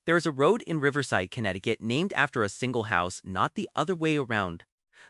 There is a road in Riverside, Connecticut named after a single house, not the other way around.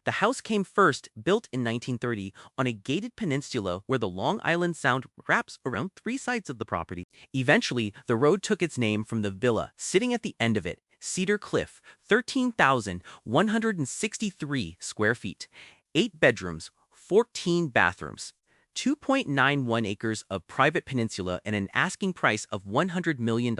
The house came first, built in 1930, on a gated peninsula where the Long Island Sound wraps around three sides of the property. Eventually, the road took its name from the villa sitting at the end of it, Cedar Cliff, 13,163 square feet, 8 bedrooms, 14 bathrooms. 2.91 acres of private peninsula and an asking price of $100 million.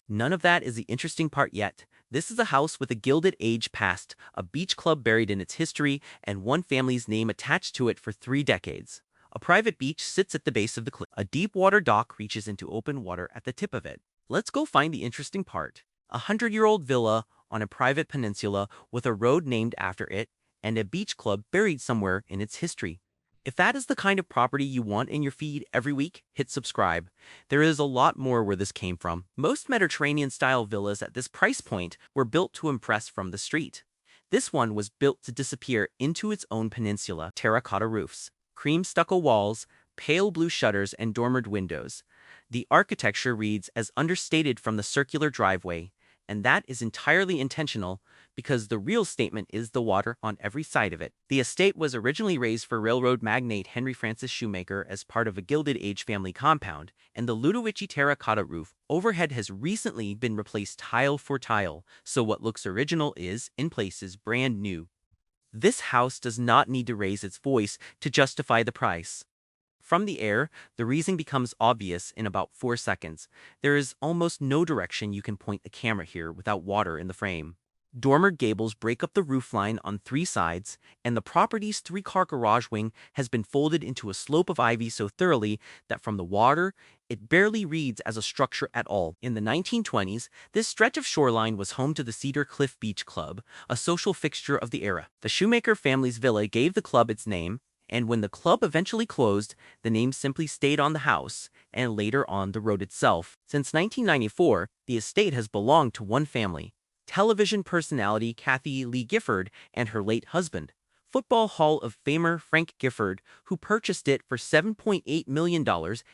None of that is the interesting part yet. This is a house with a gilded age past, a beach club buried in its history, and one family's name attached to it for 3 decades. A private beach sits at the base of the cliff. A deep water dock reaches into open water at the tip of it. Let's go find the interesting part. A 100-year-old villa on a private peninsula with a road named after it, and a beach club buried somewhere in its history. If that is the kind of property you want in your feed every week, hit subscribe. There is a lot more where this came from. Most Mediterranean-style villas at this price point were built to impress from the street. This one was built to disappear into its own peninsula. Terracotta roofs, cream stucco walls, pale blue shutters, and dormered windows. The architecture reads as understated from the circular driveway, and that is entirely intentional because the real statement is the water on every side of it. The estate was originally raised for railroad magnate Henry Francis Shoemaker as part of a Gilded Age family compound, and the Ludovici terracotta roof overhead has recently been replaced tile for tile, so what looks original is, in places, brand new. This house does not need to raise its voice to justify the price. From the air, the reason becomes obvious in about 4 seconds. There is almost no direction you can point the camera here without water in the frame. Dormered gables break up the roofline on 3 sides, and the property's 3-car garage wing has been folded into a slope of ivy so thoroughly that from the water, it barely reads as a structure at all. In the 1920s, this stretch of shoreline was home to the Cedar Cliff Beach Club, a social fixture of the era. The Shoemaker family's villa gave the club its name, and when the club eventually closed, the name simply stayed on the house, and later on the road itself. Since 1994, the estate has belonged to one family, television personality Kathy Lee Gifford and her late husband, Football Hall of Famer Frank Gifford, who purchased it for $7.8 million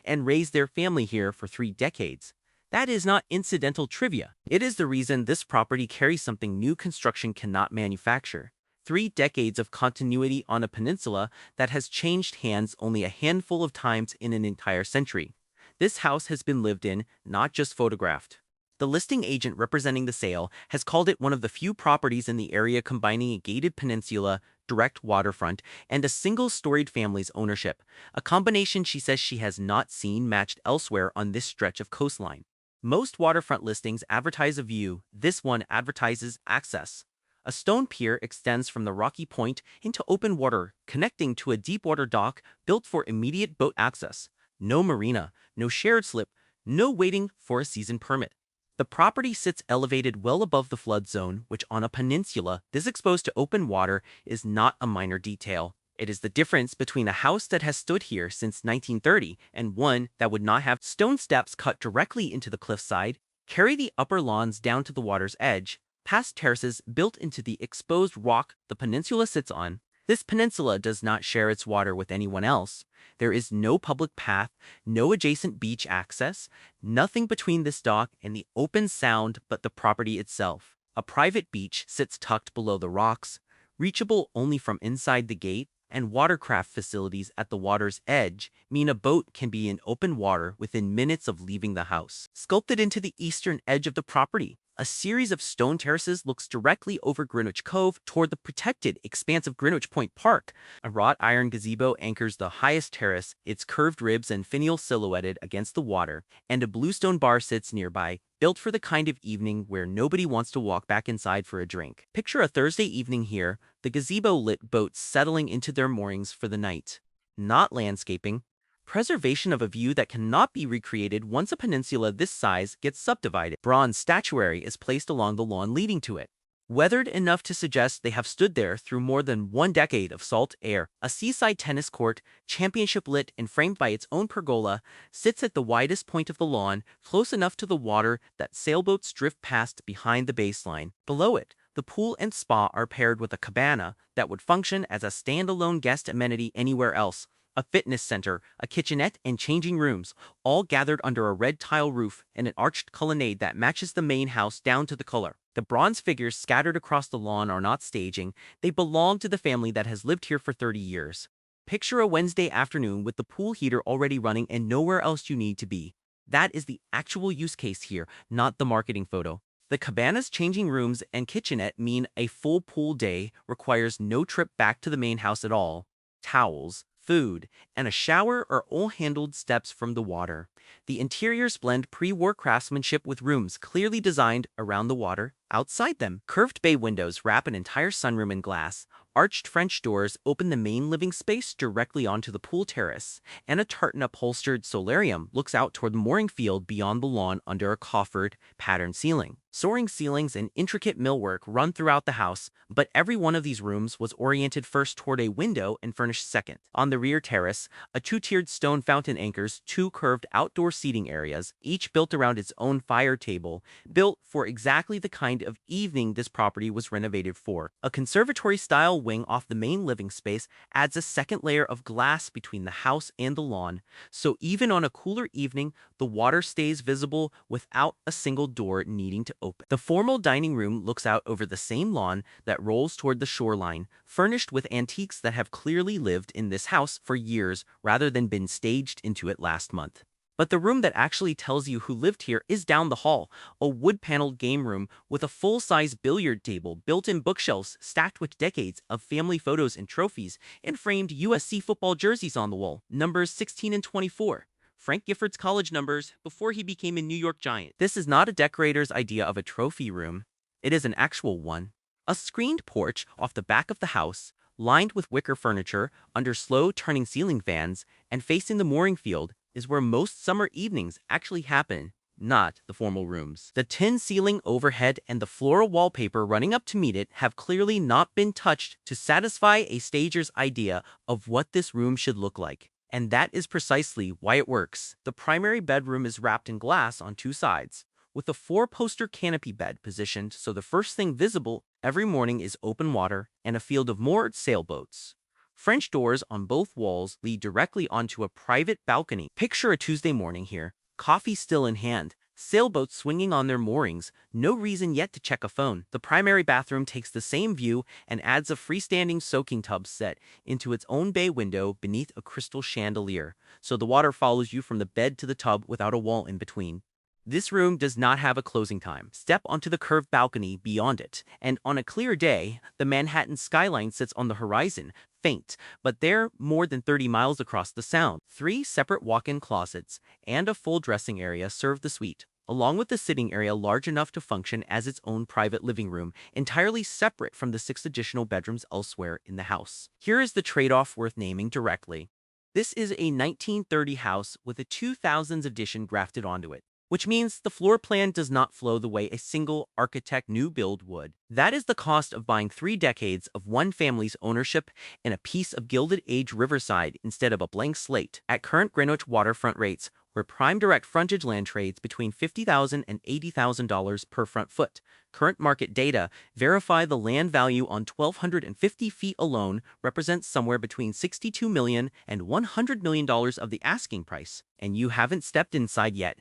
and raised their family here for 3 decades. That is not incidental trivia. It is the reason this property carries something new construction cannot manufacture. 3 decades of continuity on a peninsula that has changed hands only a handful of times in an entire century. This house has been lived in, not just photographed. The listing agent representing the sale has called it one of the few properties in the area combining a gated peninsula, direct waterfront, and a single-storied family's ownership, a combination she says she has not seen matched elsewhere on this stretch of coastline. Most waterfront listings advertise a view. This one advertises access. A stone pier extends from the rocky point into open water, connecting to a deep-water dock built for immediate boat access. No marina, no shared slip, no waiting for a season permit. The property sits elevated well above the flood zone, which on a peninsula this exposed to open water is not a minor detail. It is the difference between a house that has stood here since 1930 and one that would not have. Stone steps cut directly into the cliffside, carry the upper lawns down to the water's edge, past terraces built into the exposed rock the peninsula sits on. This peninsula does not share its water with anyone else. There is no public path, no adjacent beach access, nothing between this dock and the open sound but the property itself. A private beach sits tucked below the rocks, reachable only from inside the gate, and watercraft facilities at the water's edge mean a boat can be in open water within minutes of leaving the house. Sculpted into the eastern edge of the property, a series of stone terraces looks directly over Greenwich Cove toward the protected expanse of Greenwich Point Park. A wrought iron gazebo anchors the highest terrace, its curved ribs and finial silhouetted against the water, and a bluestone bar sits nearby, built for the kind of evening where nobody wants to walk back inside for a drink. Picture a Thursday evening here, the gazebo-lit boats settling into their moorings for the night. Not landscaping. Preservation of a view that cannot be recreated once a peninsula this size gets subdivided. Bronze statuary is placed along the lawn leading to it, weathered enough to suggest they have stood there through more than 1 decade of salt air. A seaside tennis court, championship lit and framed by its own pergola, sits at the widest point of the lawn, close enough to the water that sailboats drift past behind the baseline. Below it, the pool and spa are paired with a cabana that would function as a standalone guest amenity anywhere else. a fitness center, a kitchenette, and changing rooms, all gathered under a red tile roof and an arched colonnade that matches the main house down to the color. The bronze figures scattered across the lawn are not staging, they belong to the family that has lived here for 30 years. Picture a Wednesday afternoon with the pool heater already running and nowhere else you need to be. That is the actual use case here, not the marketing photo. The cabana's changing rooms and kitchenette mean a full pool day requires no trip back to the main house at all. Towels, food, and a shower are all handled steps from the water. The interiors blend pre-war craftsmanship with rooms clearly designed around the water outside them. Curved bay windows wrap an entire sunroom in glass. Arched French doors open the main living space directly onto the pool terrace, and a tartan-upholstered solarium looks out toward the mooring field beyond the lawn under a coffered, patterned ceiling. Soaring ceilings and intricate millwork run throughout the house, but every one of these rooms was oriented first toward a window and furnished second. On the rear terrace, a two-tiered stone fountain anchors two curved outdoor seating areas, each built around its own fire table, built for exactly the kind of evening this property was renovated for. A conservatory-style wing off the main living space adds a second layer of glass between the house and the lawn, so even on a cooler evening, the water stays visible without a single door needing to open. The formal dining room looks out over the same lawn that rolls toward the shoreline, furnished with antiques that have clearly lived in this house for years rather than been staged into it last month. But the room that actually tells you who lived here is down the hall, a wood-paneled game room with a full-size billiard table, built-in bookshelves stacked with decades of family photos and trophies, and framed USC football jerseys on the wall, numbers 16 and 24. Frank Gifford's college numbers before he became a New York Giant. This is not a decorator's idea of a trophy room. It is an actual one. A screened porch off the back of the house, lined with wicker furniture under slow-turning ceiling fans, and facing the mooring field, is where most summer evenings actually happen, not the formal rooms. The tin ceiling overhead and the floral wallpaper running up to meet it have clearly not been touched to satisfy a stager's idea of what this room should look like. And that is precisely why it works. The primary bedroom is wrapped in glass on two sides, with a four-poster canopy bed positioned so the first thing visible every morning is open water and a field of moored sailboats. French doors on both walls lead directly onto a private balcony. Picture a Tuesday morning here, coffee still in hand, sailboats swinging on their moorings, no reason yet to check a phone. The primary bathroom takes the same view and adds a freestanding soaking tub set into its own bay window beneath a crystal chandelier, so the water follows you from the bed to the tub without a wall in between. This room does not have a closing time. Step onto the curved balcony beyond it, and on a clear day, the Manhattan skyline sits on the horizon, faint, but there more than 30 miles across the Sound. 3 separate walk-in closets and a full dressing area serve the suite, along with the sitting area large enough to function as its own private living room, entirely separate from the 6 additional bedrooms elsewhere in the house. Here is the trade-off worth naming directly. This is a 1930 house with a 2000s addition grafted onto it, which means the floor plan does not flow the way a single architect new build would. That is the cost of buying 3 decades of one family's ownership and a piece of Gilded Age Riverside instead of a blank slate. At current Greenwich waterfront rates, where prime direct frontage land trades between $50,000 and $80,000 per front foot. Current market data verify the land value on 1,250 feet alone represents somewhere between $62 million and $100 million of the asking price, and you haven't stepped inside yet.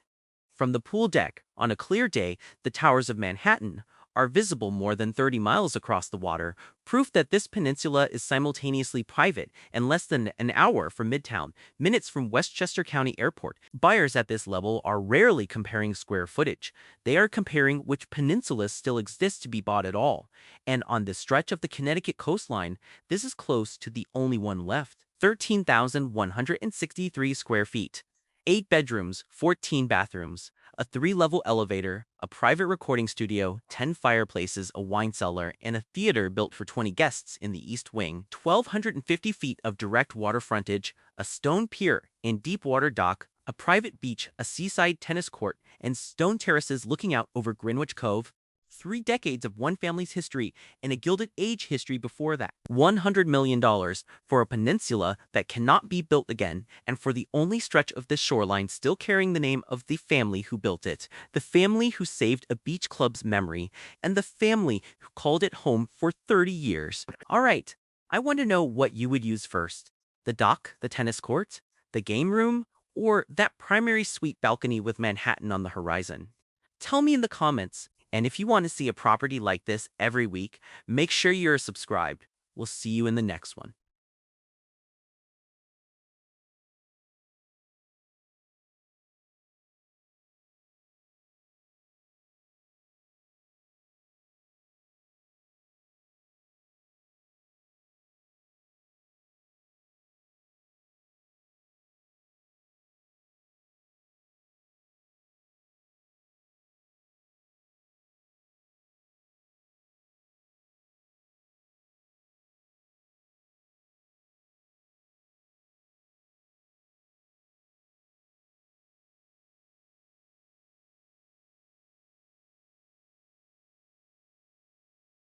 From the pool deck, on a clear day, the towers of Manhattan are visible more than 30 miles across the water, proof that this peninsula is simultaneously private and less than an hour from Midtown, minutes from Westchester County Airport. Buyers at this level are rarely comparing square footage. They are comparing which peninsulas still exist to be bought at all. And on this stretch of the Connecticut coastline, this is close to the only one left. 13,163 square feet. 8 bedrooms, 14 bathrooms, a 3-level elevator, a private recording studio, 10 fireplaces, a wine cellar, and a theater built for 20 guests in the East Wing, 1,250 feet of direct water frontage, a stone pier and deep water dock, a private beach, a seaside tennis court, and stone terraces looking out over Greenwich Cove. 3 decades of one family's history and a Gilded Age history before that. $100 million for a peninsula that cannot be built again, and for the only stretch of this shoreline still carrying the name of the family who built it, the family who saved a beach club's memory, and the family who called it home for 30 years. All right, I want to know what you would use first. The dock, the tennis court, the game room, or that primary suite balcony with Manhattan on the horizon? Tell me in the comments, and if you want to see a property like this every week, make sure you're subscribed. We'll see you in the next one.